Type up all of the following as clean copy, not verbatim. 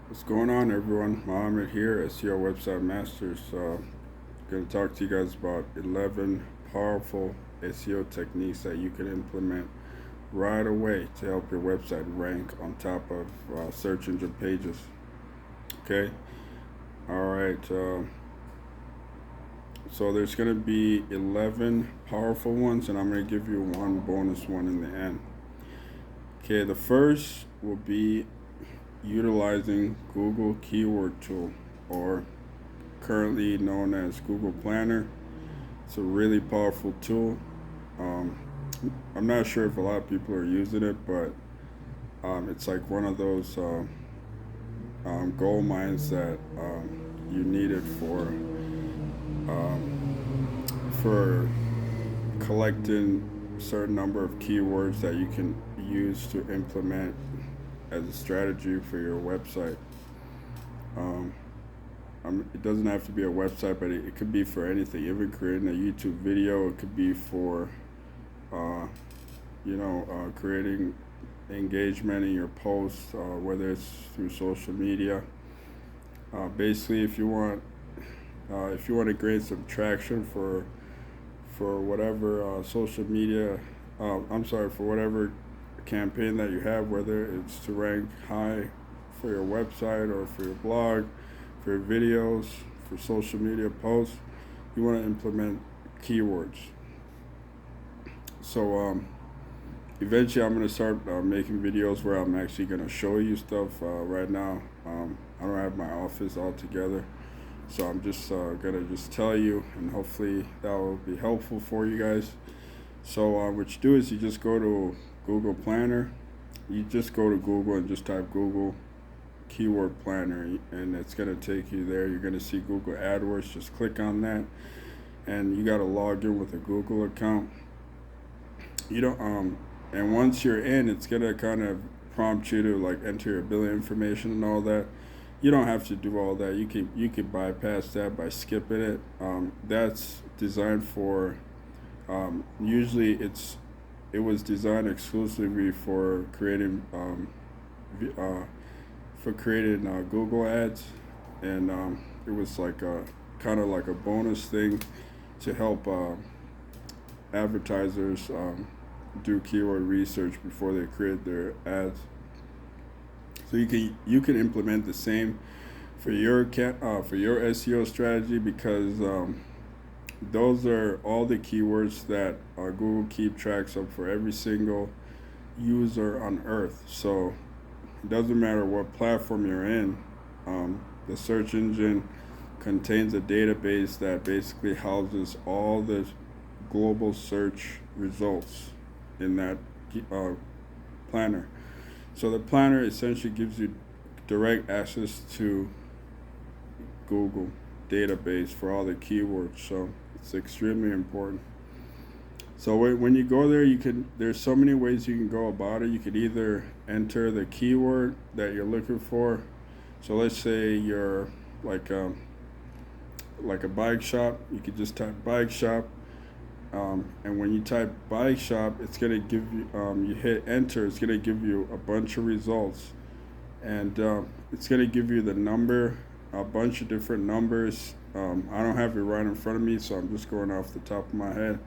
What's going on, everyone? Mohammed here, SEO Website Masters. Going to talk to you guys about 11 powerful SEO techniques that you can implement right away to help your website rank on top of search engine pages. Okay? All right. So there's going to be 11 powerful ones, and I'm going to give you one bonus one in the end. Okay, the first will be utilizing Google Keyword Tool, or currently known as Google Planner. It's a really powerful tool. Um, I'm not sure if a lot of people are using it, but it's like one of those gold mines that you need it for collecting a certain number of keywords that you can use to implement as a strategy for your website. Um, it doesn't have to be a website, but it could be for anything. Even creating a YouTube video, it could be for, uh, creating engagement in your posts, whether it's through social media. Basically, if you want to gain some traction for whatever social media, for whatever campaign that you have, whether it's to rank high for your website or for your blog, for your videos, for social media posts, you want to implement keywords. So eventually I'm going to start making videos where I'm actually going to show you stuff. Right now, I don't have my office all together, so I'm just going to just tell you, and hopefully that will be helpful for you guys. So what you do is you just go to Google Planner. You just go to Google and just type Google Keyword Planner, and it's going to take you there. You're going to see Google AdWords. Just click on that, and you got to log in with a Google account. You don't and once you're in, it's going to kind of prompt you to like enter your billing information and all that. You don't have to do all that. You can bypass that by skipping it. That's designed for usually it was designed exclusively for creating Google ads, and it was like a kind of like a bonus thing to help advertisers do keyword research before they create their ads. So you can implement the same for your SEO strategy, because those are all the keywords that Google keep tracks of for every single user on Earth. So it doesn't matter what platform you're in. The search engine contains a database that basically houses all the global search results in that planner. So the planner essentially gives you direct access to Google database for all the keywords. So it's extremely important. So when you go there, there's so many ways you can go about it. You could either enter the keyword that you're looking for. So let's say you're like a bike shop. You could just type bike shop, and when you type bike shop, it's gonna give you you hit enter. It's gonna give you a bunch of results, and it's gonna give you the number, a bunch of different numbers. I don't have it right in front of me, so I'm just going off the top of my head.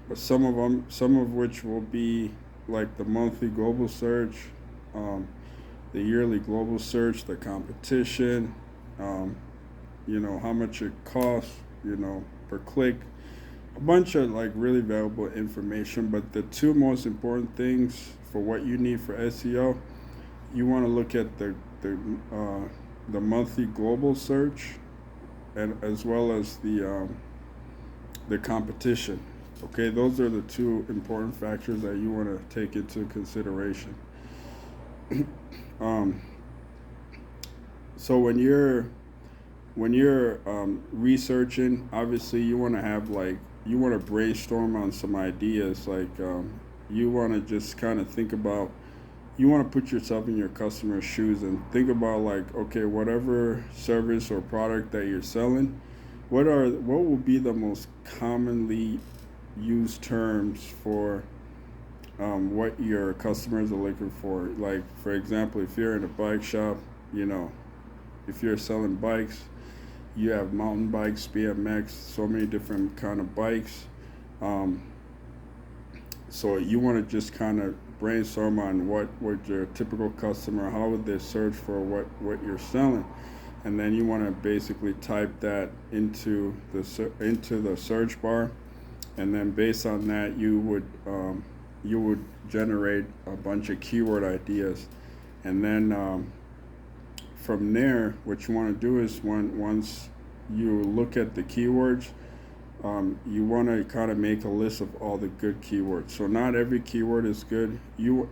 But some of which will be like the monthly global search, the yearly global search, the competition, how much it costs, per click, a bunch of like really valuable information. But the two most important things for what you need for SEO, you want to look at the monthly global search, and as well as the competition. Okay, those are the two important factors that you want to take into consideration. um, so when you're researching, obviously you want to you want to brainstorm on some ideas. You want to just kind of think about, you want to put yourself in your customer's shoes and think about, like, okay, whatever service or product that you're selling, what will be the most commonly used terms for what your customers are looking for. Like, for example, if you're in a bike shop, you know, if you're selling bikes, you have mountain bikes, BMX, so many different kind of bikes. Um, so you want to just kind of brainstorm on what would your typical customer, how would they search for what you're selling, and then you want to basically type that into the search bar, and then based on that you would generate a bunch of keyword ideas, and then from there, what you want to do is once you look at the keywords, you want to kind of make a list of all the good keywords. So not every keyword is good. You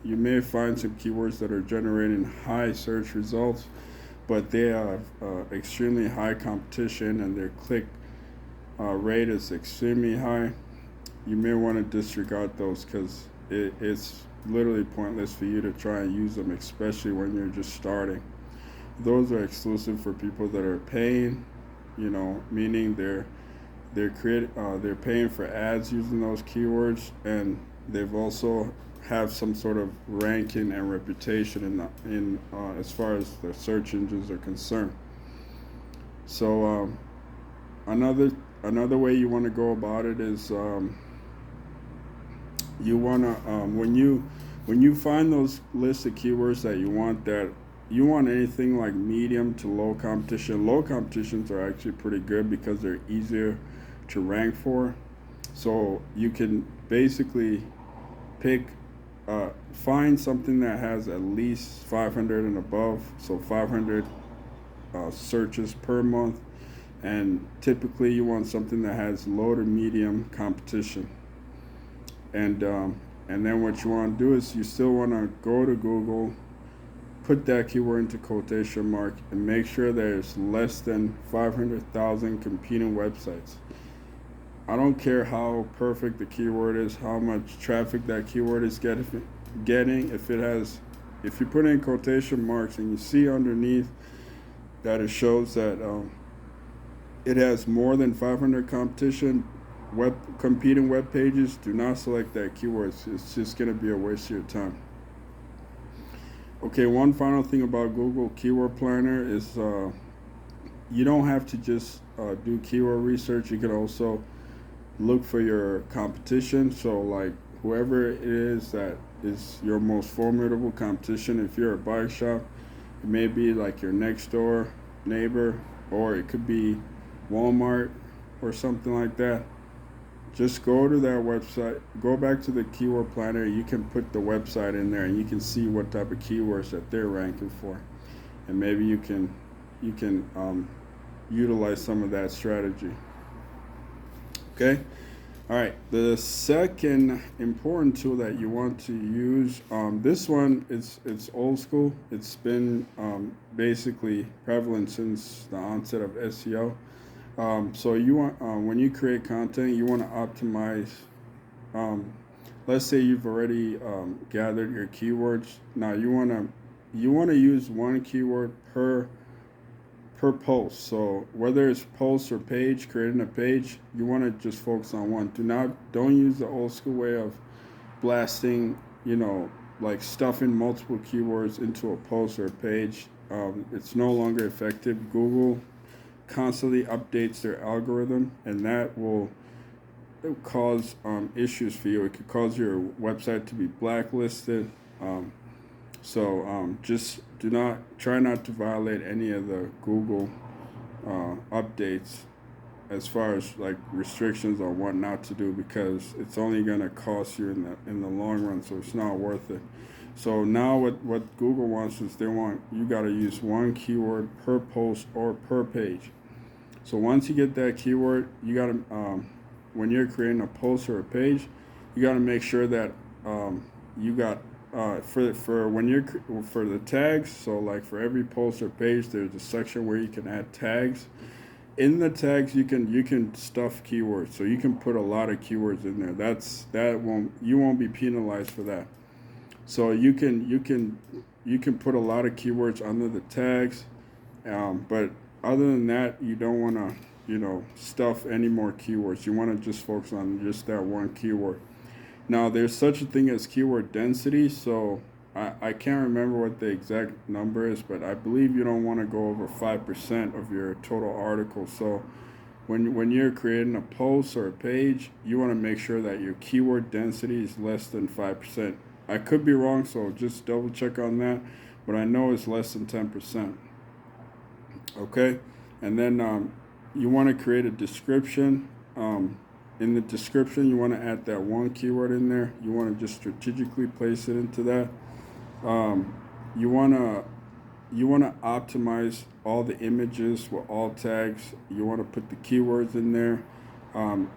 may find some keywords that are generating high search results, but they have extremely high competition and their click rate is extremely high. You may want to disregard those because it's literally pointless for you to try and use them, especially when you're just starting. Those are exclusive for people that are paying, meaning they're paying for ads using those keywords, and they've also have some sort of ranking and reputation in as far as the search engines are concerned. So another way you want to go about it is you want to when you find those lists of keywords that you want anything like medium to low competition. Low competitions are actually pretty good because they're easier to rank for. So you can basically find something that has at least 500 and above, so 500 searches per month, and typically you want something that has low to medium competition. And then what you want to do is you still want to go to Google, put that keyword into quotation mark, and make sure there's less than 500,000 competing websites. I don't care how perfect the keyword is, how much traffic that keyword is getting. If you put in quotation marks and you see underneath that it shows that it has more than 500 competing web pages, do not select that keyword. It's just going to be a waste of your time. Okay, one final thing about Google Keyword Planner is you don't have to just do keyword research. You can also look for your competition. So like whoever it is that is your most formidable competition. If you're a bike shop, it may be like your next door neighbor, or it could be Walmart or something like that. Just go to that website, go back to the keyword planner. You can put the website in there and you can see what type of keywords that they're ranking for, and maybe you can utilize some of that strategy. Okay. All right. The second important tool that you want to use, this one it's old school. It's been basically prevalent since the onset of SEO. So you want when you create content, you want to optimize. Let's say you've already gathered your keywords. Now you want to use one keyword per post. So whether it's post or page, creating a page, you want to just focus on one. Don't use the old school way of blasting, like stuffing multiple keywords into a post or a page. It's no longer effective. Google constantly updates their algorithm, and that will cause issues for you. It could cause your website to be blacklisted. So just try not to violate any of the Google updates as far as like restrictions on what not to do, because it's only going to cost you in the long run, so it's not worth it. So now what Google wants is you got to use one keyword per post or per page. So once you get that keyword, you got to when you're creating a post or a page, you got to make sure that you got for the tags. So like for every post or page, there's a section where you can add tags. In the tags, you can stuff keywords. So you can put a lot of keywords in there. You won't be penalized for that. So you can put a lot of keywords under the tags, but other than that, you don't want to stuff any more keywords. You want to just focus on just that one keyword. Now there's such a thing as keyword density. So I can't remember what the exact number is, but I believe you don't want to go over 5% of your total article. So when you're creating a post or a page, you want to make sure that your keyword density is less than 5%. I could be wrong, so just double check on that, but I know it's less than 10%. Okay, and then you want to create a description. In the description, you want to add that one keyword in there. You want to just strategically place it into that. Um, you want to optimize all the images with alt tags. You want to put the keywords in there.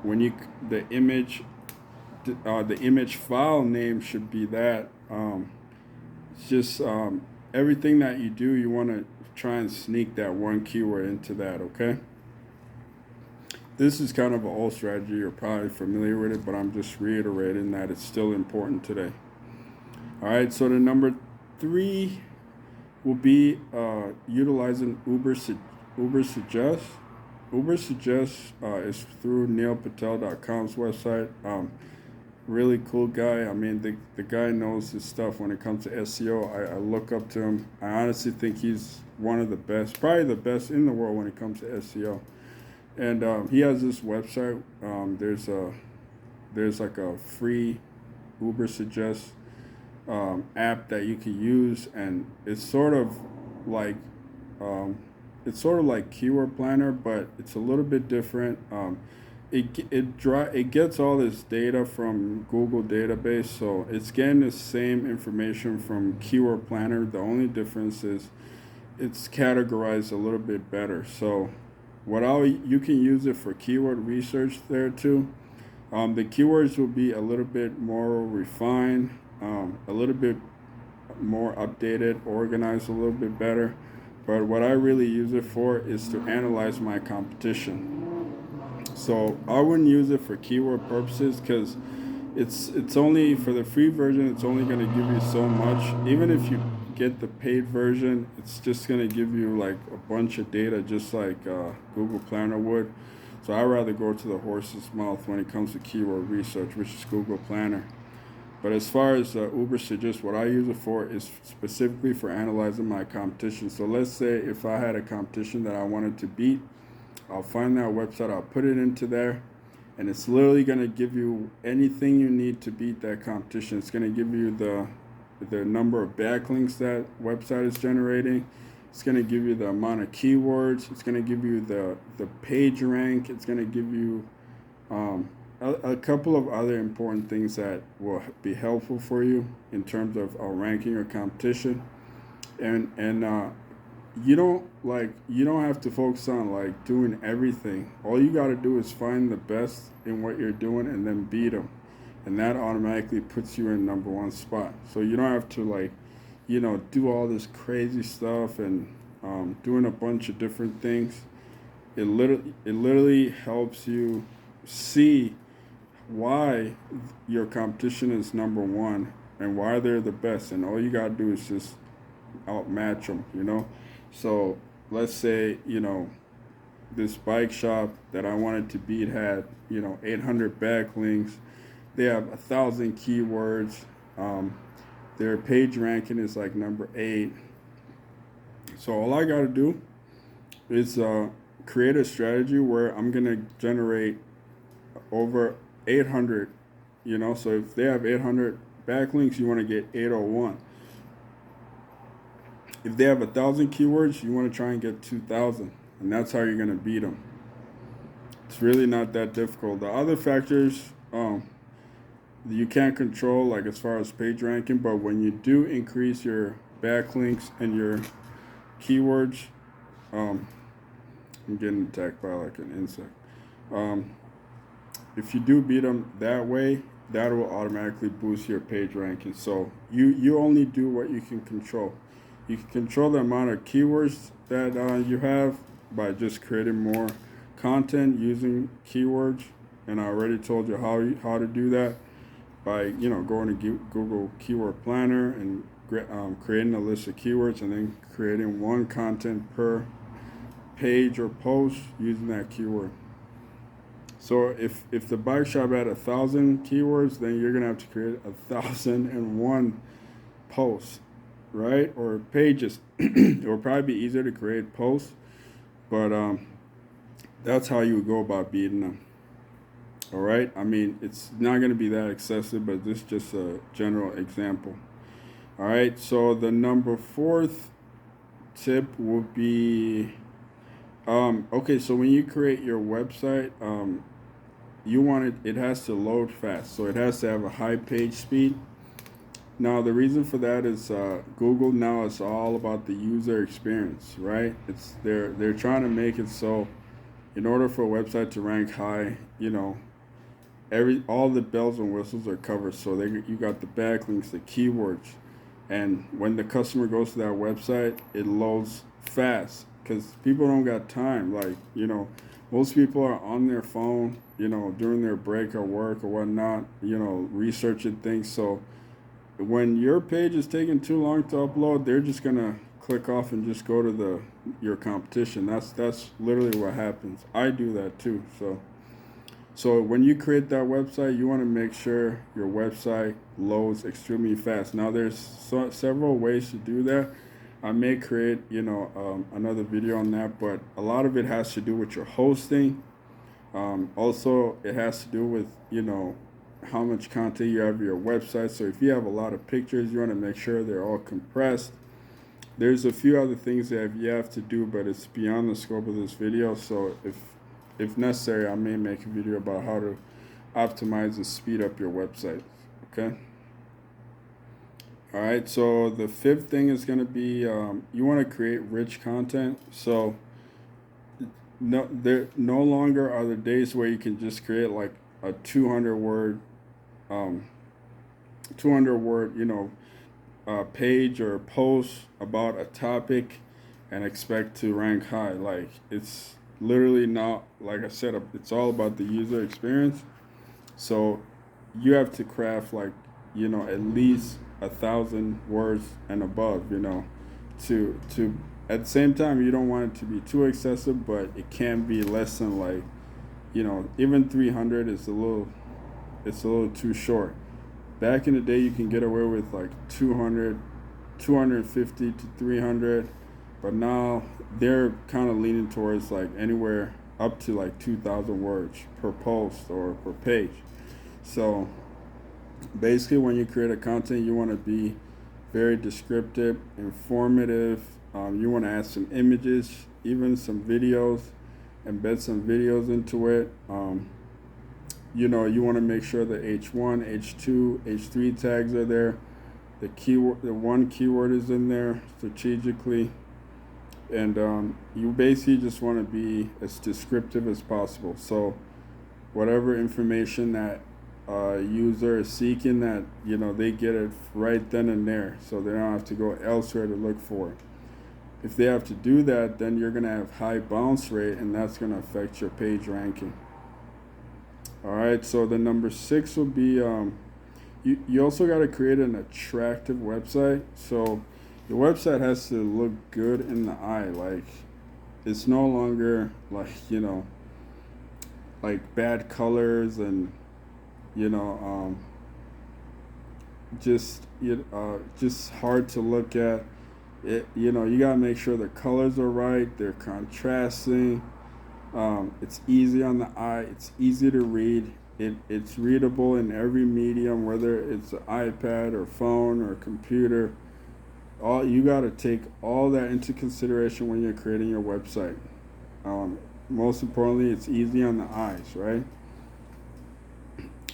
When you the image file name should be that. It's just everything that you do, you want to try and sneak that one keyword into that. Okay. This is kind of an old strategy. You're probably familiar with it, but I'm just reiterating that it's still important today. All right. So the number 3 will be utilizing Uber Suggest. Uber Suggest is through neilpatel.com's website. Really cool guy. I mean, the guy knows his stuff when it comes to SEO. I look up to him. I honestly think he's one of the best, probably the best in the world when it comes to SEO. And he has this website. There's like a free Uber Suggest app that you can use, and it's sort of like Keyword Planner, but it's a little bit different. It gets all this data from Google database, so it's getting the same information from Keyword Planner. The only difference is it's categorized a little bit better. So you can use it for keyword research there too. The keywords will be a little bit more refined, a little bit more updated, organized a little bit better. But what I really use it for is to analyze my competition. So I wouldn't use it for keyword purposes because it's only for the free version. It's only going to give you so much. Even if you get the paid version, it's just going to give you like a bunch of data, just like Google Planner would. So I'd rather go to the horse's mouth when it comes to keyword research, which is Google Planner. But as far as Uber Suggest, what I use it for is specifically for analyzing my competition. So let's say if I had a competition that I wanted to beat, I'll find that website, I'll put it into there, and it's literally going to give you anything you need to beat that competition. It's going to give you the number of backlinks that website is generating. It's going to give you the amount of keywords. It's going to give you the page rank. It's going to give you a couple of other important things that will be helpful for you in terms of ranking your competition. And you don't have to focus on like doing everything. All you got to do is find the best in what you're doing and then beat them, and that automatically puts you in number 1 spot. So you don't have to do all this crazy stuff and doing a bunch of different things. It literally helps you see why your competition is number 1 and why they're the best, and all you got to do is just outmatch them. So let's say this bike shop that I wanted to beat had 800 backlinks. They have 1,000 keywords. Their page ranking is like number 8. So all I got to do is create a strategy where I'm gonna generate over 800. So if they have 800 backlinks, you want to get 801. If they have 1,000 keywords, you want to try and get 2,000, and that's how you're going to beat them. It's really not that difficult. The other factors you can't control, like as far as page ranking, but when you do increase your backlinks and your keywords, I'm getting attacked by like an insect. If you do beat them that way, that will automatically boost your page ranking. So you only do what you can control. You can control the amount of keywords that you have by just creating more content using keywords, and I already told you how to do that by going to Google Keyword Planner and creating a list of keywords, and then creating one content per page or post using that keyword. So if the bike shop had 1,000 keywords, then you're gonna have to create 1,001 posts, right? Or pages. It will probably be easier to create posts, but that's how you would go about beating them. All right. I mean, it's not going to be that excessive, but this is just a general example. All right. So the number fourth tip will be okay. So when you create your website, you want it has to load fast. So it has to have a high page speed. Now the reason for that is Google now is all about the user experience, right? They're trying to make it so in order for a website to rank high, all the bells and whistles are covered. So you got the backlinks, the keywords, and when the customer goes to that website, it loads fast because people don't got time. Like most people are on their phone, during their break or work or whatnot, researching things. So when your page is taking too long to upload, they're just gonna click off and just go to your competition. That's literally what happens. I do that too. So when you create that website, you want to make sure your website loads extremely fast. Now there's several ways to do that. I may create another video on that, but a lot of it has to do with your hosting. Also, it has to do with how much content you have on your website. So if you have a lot of pictures, you want to make sure they're all compressed. There's a few other things that you have to do, but it's beyond the scope of this video. So if necessary, I may make a video about how to optimize and speed up your website. Okay. All right. So the fifth thing is going to be you want to create rich content. So there no longer are the days where you can just create like a 200 word page or post about a topic and expect to rank high. Like it's literally not, like I said, it's all about the user experience. So you have to craft like at least 1,000 words and above, to at the same time you don't want it to be too excessive, but it can be less than like even 300 is a little too short. Back in the day, you can get away with like 200, 250 to 300, but now they're kind of leaning towards like anywhere up to like 2,000 words per post or per page. So basically, when you create a content, you want to be very descriptive, informative. You want to add some images, even some videos, embed some videos into it. You want to make sure the H1, H2, H3 tags are there. The one keyword is in there strategically. And you basically just want to be as descriptive as possible. So whatever information that user is seeking, that they get it right then and there, so they don't have to go elsewhere to look for it. If they have to do that, then you're going to have high bounce rate, and that's going to affect your page ranking. All right, so the number 6 will be you also got to create an attractive website. So your website has to look good in the eye. Like it's no longer like like bad colors and just hard to look at. You gotta make sure the colors are right. They're contrasting. It's easy on the eye. It's easy to read. It's readable in every medium, whether it's an iPad or phone or computer. You got to take all that into consideration when you're creating your website. Most importantly, it's easy on the eyes, right?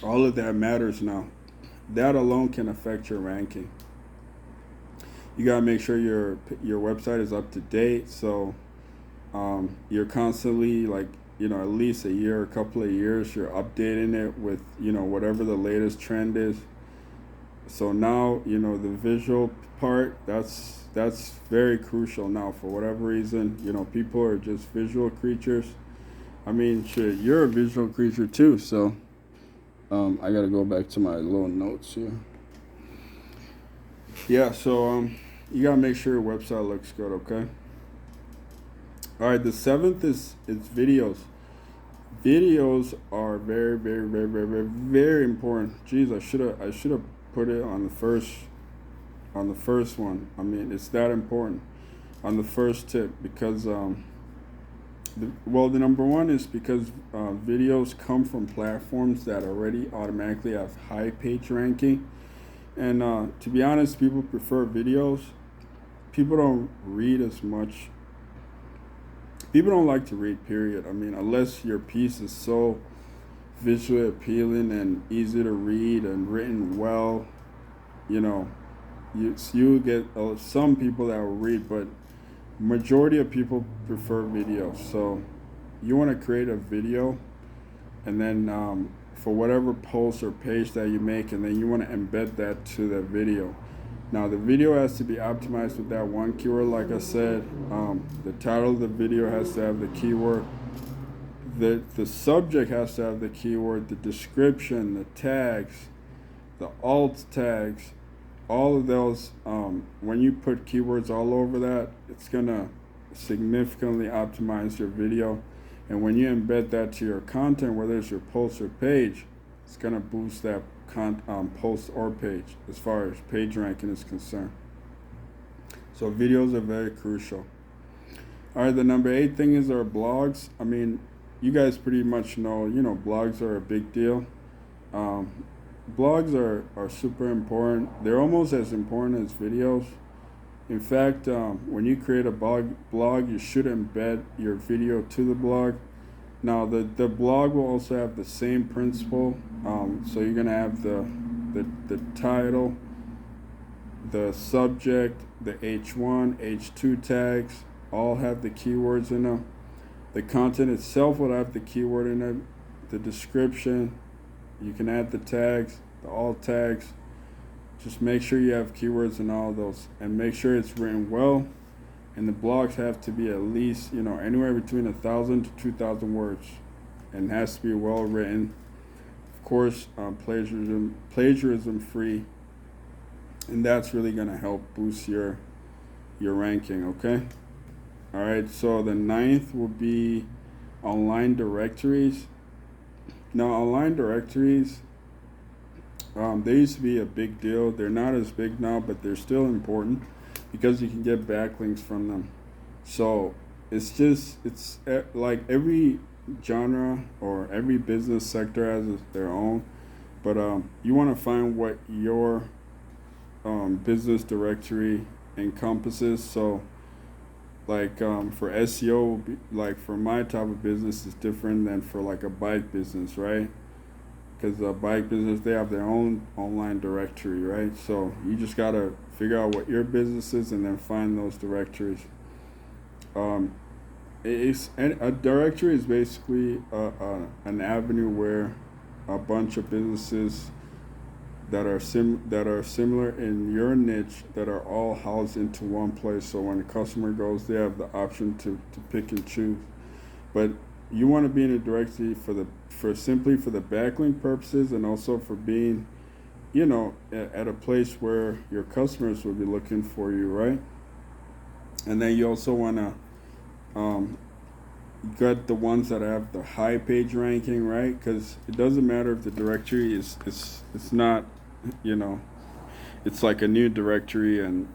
All of that matters now. That alone can affect your ranking. You got to make sure your website is up to date. So you're constantly at least a year, a couple of years, you're updating it with whatever the latest trend is. So now the visual part, that's very crucial now. For whatever reason, people are just visual creatures. I mean, shit, you're a visual creature too. So I gotta go back to my little notes here. Yeah, so you gotta make sure your website looks good, okay? All right, the 7th is videos. Videos are very, very, very, very, very, very important. Jeez, I should have put it on the first on the first one. I mean, it's that important on the first tip because the number one is because videos come from platforms that already automatically have high page ranking, and to be honest, people prefer videos. People don't read as much. People don't like to read. Period. I mean, unless your piece is so visually appealing and easy to read and written well, you know, you get some people that will read, but majority of people prefer video. So you want to create a video, and then for whatever post or page that you make, and then you want to embed that to the video. Now the video has to be optimized with that one keyword. Like I said, the title of the video has to have the keyword. The subject has to have the keyword, the description, the tags, the alt tags, all of those. When you put keywords all over that, it's gonna significantly optimize your video. And when you embed that to your content, whether it's your post or page, it's gonna boost that post or page as far as page ranking is concerned. So videos are very crucial. All right, the number 8 thing is our blogs. I mean, you guys pretty much know, blogs are a big deal. Blogs are super important. They're almost as important as videos. In fact, when you create a blog, you should embed your video to the blog. Now, the blog will also have the same principle. So you're going to have the title, the subject, the H1, H2 tags, all have the keywords in them. The content itself will have the keyword in it, the description. You can add the tags, the alt tags. Just make sure you have keywords in all of those, and make sure it's written well. And the blogs have to be at least, anywhere between 1,000 to 2,000 words, and it has to be well written. Of course, plagiarism free, and that's really going to help boost your ranking. Okay. All right. So the 9th will be online directories. Now, online directories, they used to be a big deal. They're not as big now, but they're still important because you can get backlinks from them. So it's like every genre or every business sector has their own, but you want to find what your business directory encompasses. So like for SEO, like for my type of business is different than for like a bike business, right? Because the bike business, they have their own online directory, right? So you just gotta figure out what your business is and then find those directories. A directory is basically an avenue where a bunch of businesses that are similar in your niche that are all housed into one place. So when a customer goes, they have the option to pick and choose. But you want to be in a directory for simply for the backlink purposes, and also for being, at a place where your customers will be looking for you, right? And then you also want to get the ones that have the high page ranking, right? Because it doesn't matter if the directory is it's not, it's like a new directory and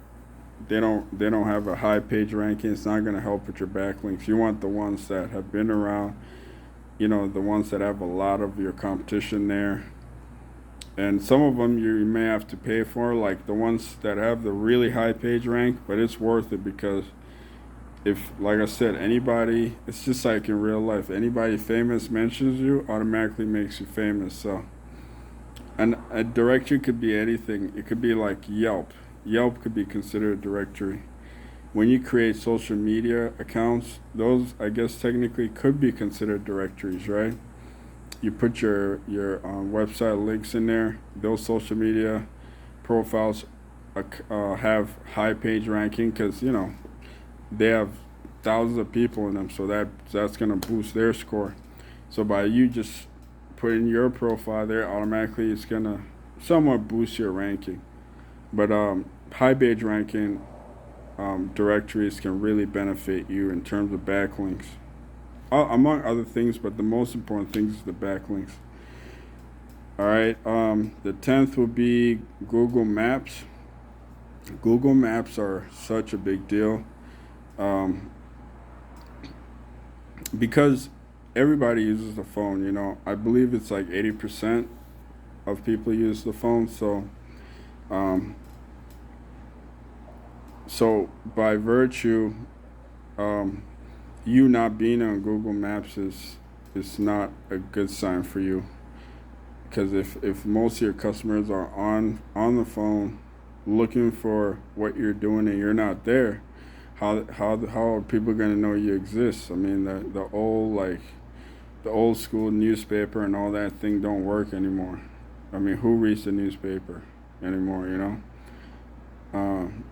they don't have a high page ranking. It's not going to help with your backlinks. You want the ones that have been around, the ones that have a lot of your competition there. And some of them you may have to pay for, like the ones that have the really high page rank, but it's worth it because if, like I said, anybody, it's just like in real life, anybody famous mentions you, automatically makes you famous. So, and a directory could be anything. It could be like Yelp. Yelp could be considered a directory. When you create social media accounts, those, I guess, technically could be considered directories, right? You put your website links in there. Those social media profiles have high page ranking because, they have thousands of people in them, so that's going to boost their score. So by you just putting your profile there, automatically it's going to somewhat boost your ranking. But high page ranking directories can really benefit you in terms of backlinks, among other things, but the most important thing is the backlinks. All right, the 10th will be Google Maps. Google Maps are such a big deal, um, because everybody uses the phone. I believe it's like 80% of people use the phone. Um, so by virtue, um, you not being on Google Maps is not a good sign for you. Because if most of your customers are on the phone looking for what you're doing and you're not there, how are people going to know you exist? I mean, the old school newspaper and all that thing don't work anymore. I mean, who reads the newspaper anymore? Um,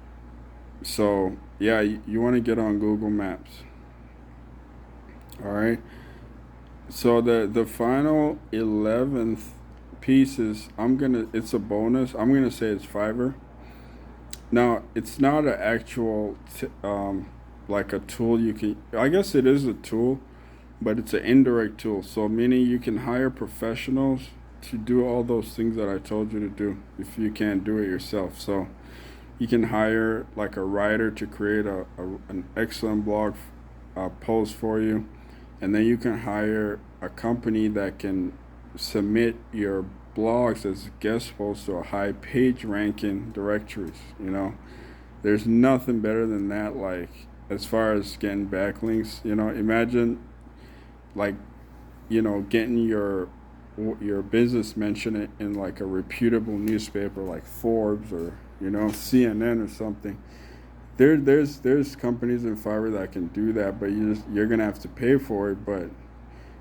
so yeah, you want to get on Google Maps. All right. So the final 11th piece is, it's a bonus. I'm gonna say it's Fiverr. Now it's not an actual like a tool you can. I guess it is a tool, but it's an indirect tool. So meaning you can hire professionals to do all those things that I told you to do if you can't do it yourself. So you can hire like a writer to create an excellent blog post for you, and then you can hire a company that can submit your blogs as guest posts to a high page ranking directories. There's nothing better than that. Like, as far as getting backlinks, imagine, like, getting your business mentioned in like a reputable newspaper like Forbes or CNN or something. There's companies in Fiverr that can do that, but you're gonna have to pay for it. But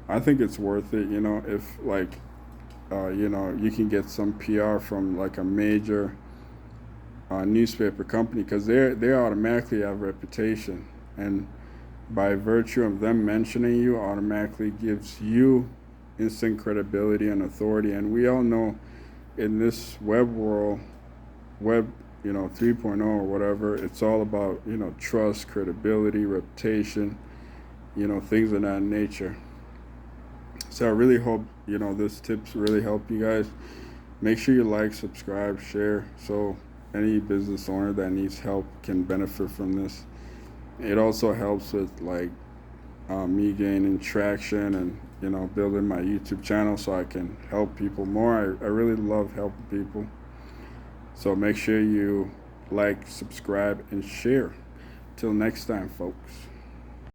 I think it's worth it. If like you can get some PR from like a major newspaper company, because they automatically have reputation, and by virtue of them mentioning you, automatically gives you instant credibility and authority. And we all know in this web world, web 3.0 or whatever, it's all about trust, credibility, reputation, things of that nature. So I really hope this tips really help you guys. Make sure you like, subscribe, share, so any business owner that needs help can benefit from this. It also helps with like me gaining traction and building my YouTube channel so I can help people more. I really love helping people. So make sure you like, subscribe, and share. Till next time, folks.